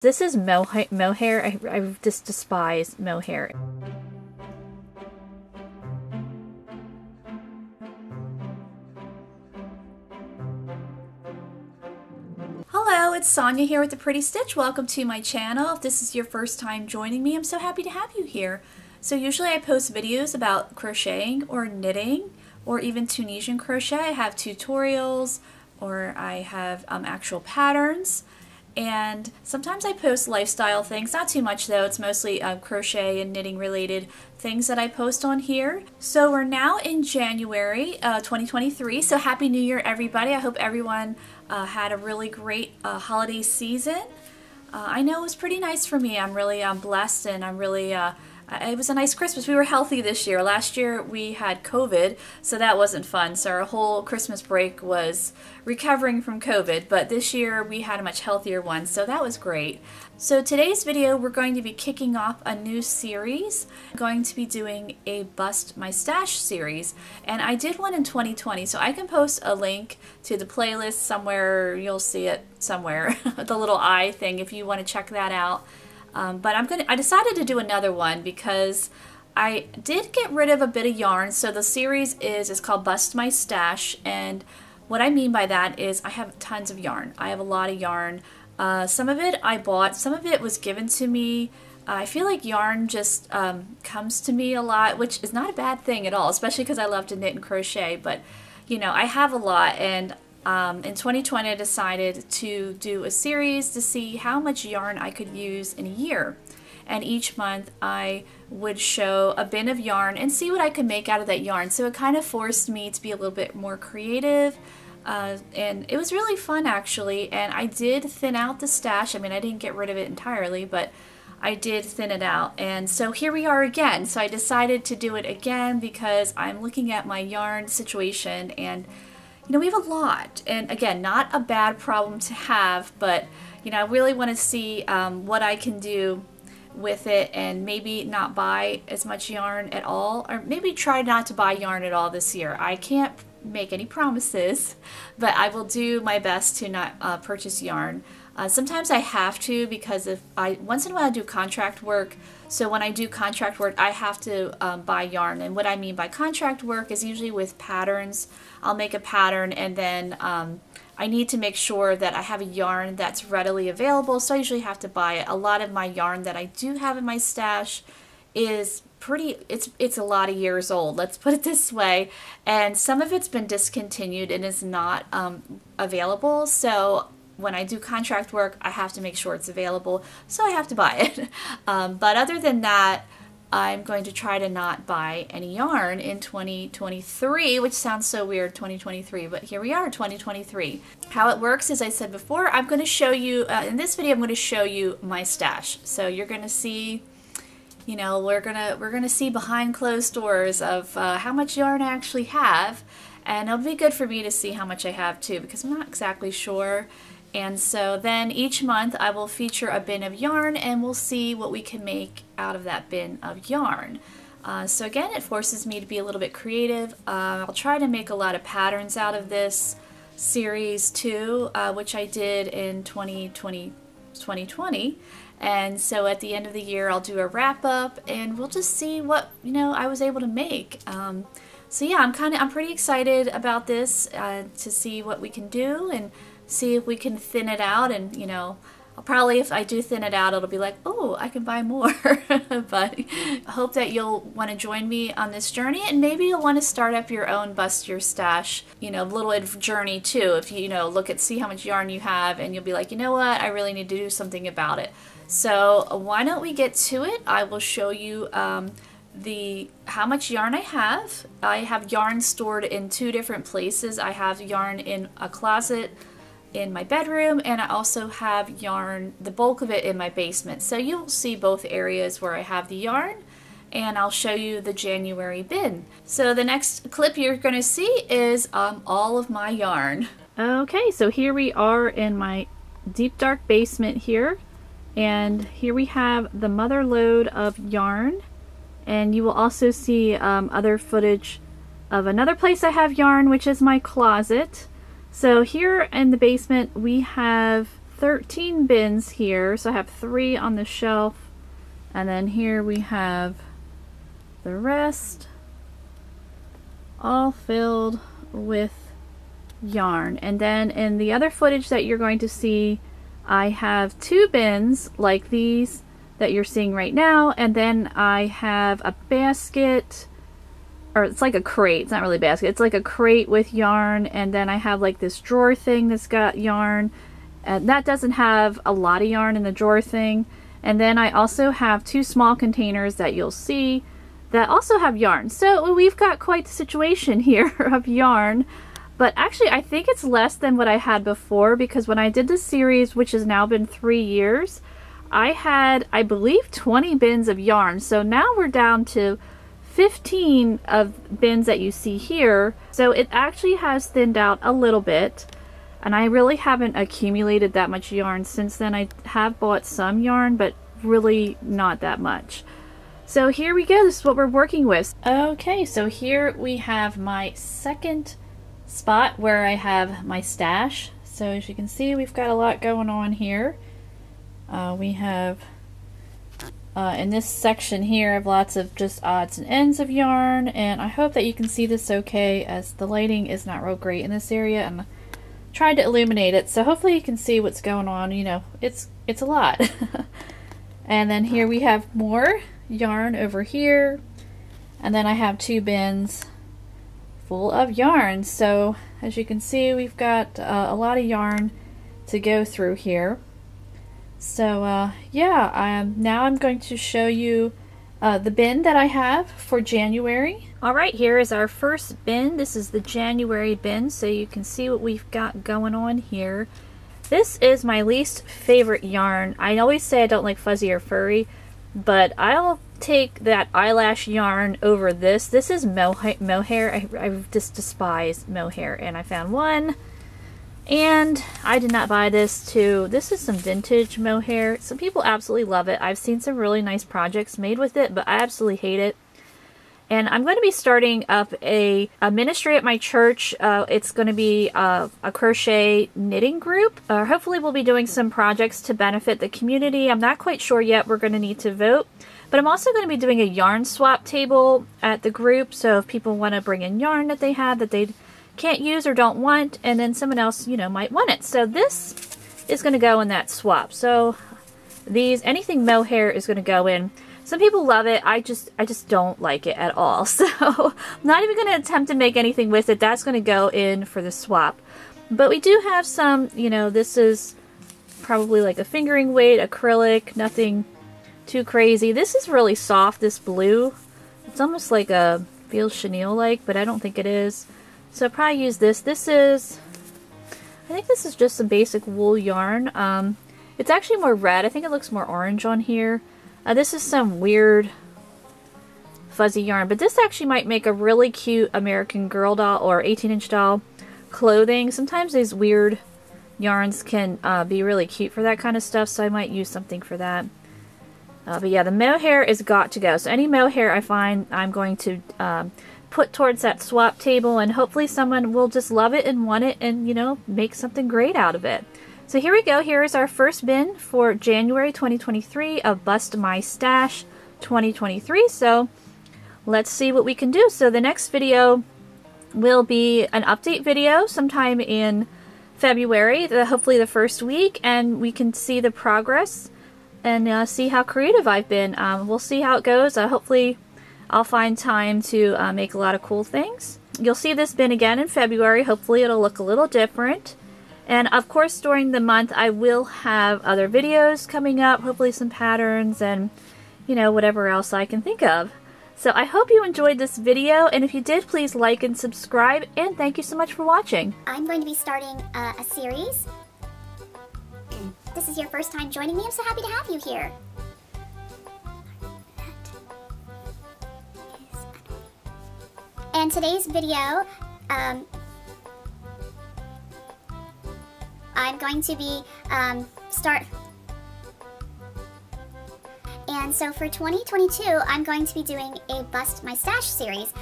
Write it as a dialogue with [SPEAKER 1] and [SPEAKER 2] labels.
[SPEAKER 1] This is mohair. I just despise mohair. Hello, it's Sonia here with The Pretty Stitch. Welcome to my channel. If this is your first time joining me, I'm so happy to have you here. So usually I post videos about crocheting or knitting or even Tunisian crochet. I have tutorials or I have actual patterns. And sometimes I post lifestyle things, not too much though, it's mostly crochet and knitting related things that I post on here. So we're now in January 2023, so Happy New Year everybody. I hope everyone had a really great holiday season. I know it was pretty nice for me. I'm really blessed and I'm really it was a nice Christmas. We were healthy this year. Last year we had COVID, so that wasn't fun. So our whole Christmas break was recovering from COVID, but this year we had a much healthier one, so that was great. So today's video we're going to be kicking off a new series. I'm going to be doing a Bust My Stash series, and I did one in 2020, so I can post a link to the playlist somewhere. You'll see it somewhere, the little eye thing if you want to check that out. But I decided to do another one because I did get rid of a bit of yarn. So the series is called Bust My Stash, and what I mean by that is I have tons of yarn. I have a lot of yarn. Some of it I bought, some of it was given to me. I feel like yarn just comes to me a lot, which is not a bad thing at all, especially because I love to knit and crochet. But you know, I have a lot, and in 2020 I decided to do a series to see how much yarn I could use in a year, and each month I would show a bin of yarn and see what I could make out of that yarn. So it kind of forced me to be a little bit more creative, and it was really fun actually. And I did thin out the stash. I mean, I didn't get rid of it entirely, but I did thin it out, and so here we are again. So I decided to do it again because I'm looking at my yarn situation, and you know, we have a lot, and again, not a bad problem to have, but you know, I really want to see what I can do with it, and maybe not buy as much yarn at all, or maybe try not to buy yarn at all this year. I can't make any promises, but I will do my best to not purchase yarn. Sometimes I have to, because if once in a while I do contract work. So when I do contract work, I have to buy yarn. And what I mean by contract work is usually with patterns. I'll make a pattern, and then I need to make sure that I have a yarn that's readily available. So I usually have to buy it. A lot of my yarn that I do have in my stash is it's a lot of years old, let's put it this way, and some of it's been discontinued and is not available. So when I do contract work, I have to make sure it's available, so I have to buy it. But other than that, I'm going to try to not buy any yarn in 2023, which sounds so weird, 2023, but here we are, 2023. How it works, as I said before, I'm going to show you, in this video, I'm going to show you my stash. So you're going to see, you know, we're gonna see behind closed doors of how much yarn I actually have, and it'll be good for me to see how much I have too, because I'm not exactly sure. And so then each month I will feature a bin of yarn, and we'll see what we can make out of that bin of yarn. So again, it forces me to be a little bit creative. I'll try to make a lot of patterns out of this series too, which I did in 2020. And so at the end of the year I'll do a wrap up, and we'll just see what, you know, I was able to make. So yeah, I'm pretty excited about this, to see what we can do and see if we can thin it out. And you know, I'll probably, if I do thin it out, it'll be like, oh, I can buy more. But I hope that you'll want to join me on this journey, and maybe you'll want to start up your own Bust Your Stash, you know, little journey too. If you know, see how much yarn you have, and you'll be like, you know what, I really need to do something about it. So why don't we get to it? I will show you how much yarn I have. I have yarn stored in two different places. I have yarn in a closet in my bedroom, and I also have yarn, the bulk of it, in my basement. So you'll see both areas where I have the yarn, and I'll show you the January bin. So the next clip you're going to see is all of my yarn. Okay, so here we are in my deep dark basement here, and here we have the mother load of yarn, and you will also see other footage of another place I have yarn, which is my closet. So here in the basement we have 13 bins here. So I have 3 on the shelf, and then here we have the rest all filled with yarn. And then in the other footage that you're going to see, I have 2 bins like these that you're seeing right now, and then I have a basket, or it's like a crate, it's not really a basket, it's like a crate with yarn, and then I have like this drawer thing that's got yarn, and that doesn't have a lot of yarn in the drawer thing. And then I also have 2 small containers that you'll see that also have yarn. So we've got quite the situation here of yarn. But actually I think it's less than what I had before, because when I did this series, which has now been 3 years, I had, I believe, 20 bins of yarn. So now we're down to 15 of bins that you see here. So it actually has thinned out a little bit. And I really haven't accumulated that much yarn since then. I have bought some yarn, but really not that much. So here we go, this is what we're working with. Okay, so here we have my second spot where I have my stash. So as you can see, we've got a lot going on here. We have, in this section here, I have lots of just odds and ends of yarn, and I hope that you can see this okay, as the lighting is not real great in this area, and tried to illuminate it, so hopefully you can see what's going on. You know, it's a lot. And then here we have more yarn over here, and then I have 2 bins full of yarn. So as you can see, we've got a lot of yarn to go through here. So yeah, now I'm going to show you the bin that I have for January. Alright, here is our first bin. This is the January bin, so you can see what we've got going on here. This is my least favorite yarn. I always say I don't like fuzzy or furry, but I'll take that eyelash yarn over this. This is mohair. I just despise mohair, and I found one, and I did not buy this too. This is some vintage mohair. Some people absolutely love it. I've seen some really nice projects made with it, but I absolutely hate it. And I'm going to be starting up a ministry at my church. It's going to be a crochet knitting group. Hopefully we'll be doing some projects to benefit the community. I'm not quite sure yet. We're going to need to vote. But I'm also going to be doing a yarn swap table at the group. So if people want to bring in yarn that they have that they can't use or don't want, and then someone else, you know, might want it. So this is going to go in that swap. So anything mohair is going to go in. Some people love it. I just don't like it at all. So I'm not even going to attempt to make anything with it. That's going to go in for the swap. But we do have some, you know, this is probably like a fingering weight, acrylic, nothing too crazy. This is really soft, this blue. It's almost like a, feels chenille-like, but I don't think it is. So I'll probably use this. This is, I think this is just some basic wool yarn. It's actually more red. I think it looks more orange on here. This is some weird fuzzy yarn, but this actually might make a really cute American Girl doll or 18-inch doll clothing. Sometimes these weird yarns can be really cute for that kind of stuff, so I might use something for that. But yeah, the mohair is got to go. So any mohair I find, I'm going to put towards that swap table, and hopefully someone will just love it and want it and, you know, make something great out of it. So here we go. Here is our first bin for January 2023 of Bust My Stash 2023. So let's see what we can do. So the next video will be an update video sometime in February, hopefully the first week, and we can see the progress and see how creative I've been. We'll see how it goes. Hopefully I'll find time to make a lot of cool things. You'll see this bin again in February. Hopefully it'll look a little different. And of course, during the month, I will have other videos coming up, hopefully some patterns and, you know, whatever else I can think of. So I hope you enjoyed this video, and if you did, please like and subscribe, and thank you so much for watching.
[SPEAKER 2] I'm going to be starting a series. This is your first time joining me. I'm so happy to have you here. And today's video, I'm going to be and so for 2022, I'm going to be doing a Bust My Stash series.